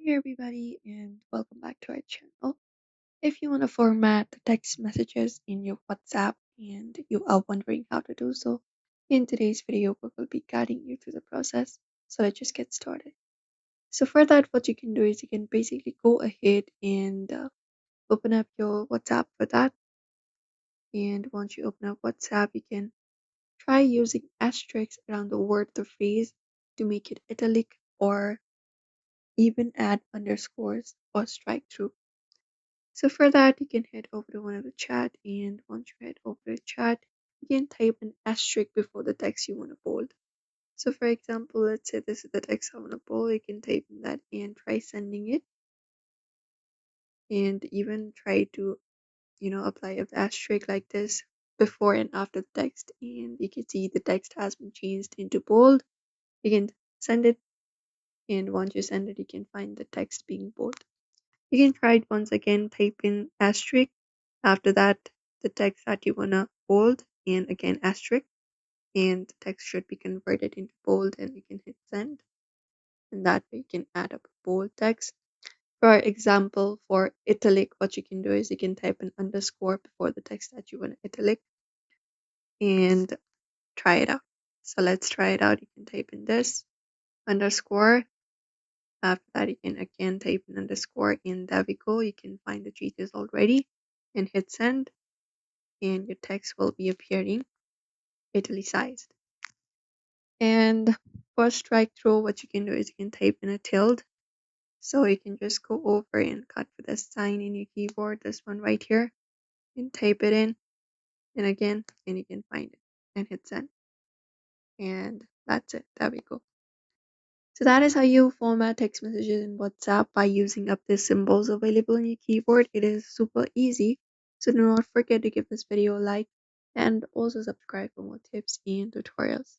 Hey everybody, and welcome back to our channel. If you want to format the text messages in your WhatsApp and you are wondering how to do so, in today's video we will be guiding you through the process. So let's just get started. So for that, what you can do is you can basically go ahead and open up your WhatsApp for that. And once you open up WhatsApp, you can try using asterisks around the word or phrase to make it italic, or even add underscores or strike through. So for that, you can head over to one of the chat, and once you head over to chat, you can type an asterisk before the text you want to bold. So for example, let's say this is the text I want to bold, you can type in that and try sending it, and even try to, apply an asterisk like this before and after the text, and you can see the text has been changed into bold. You can send it, and once you send it, you can find the text being bold. You can try it once again, type in asterisk. After that, the text that you wanna bold, and again asterisk, and the text should be converted into bold, and you can hit send. And that way you can add up bold text. For example, for italic, what you can do is you can type an underscore before the text that you want italic and try it out. So let's try it out. You can type in this underscore. After that, you can again type an underscore, and there we go. You can find the changes already and hit send, and your text will be appearing italicized. And for strike through, what you can do is you can type in a tilde. So you can just go over and cut for the sign in your keyboard, this one right here, and type it in, and again, and you can find it and hit send. And that's it. There we go. So that is how you format text messages in WhatsApp by using up the symbols available on your keyboard. It is super easy. So do not forget to give this video a like and also subscribe for more tips and tutorials.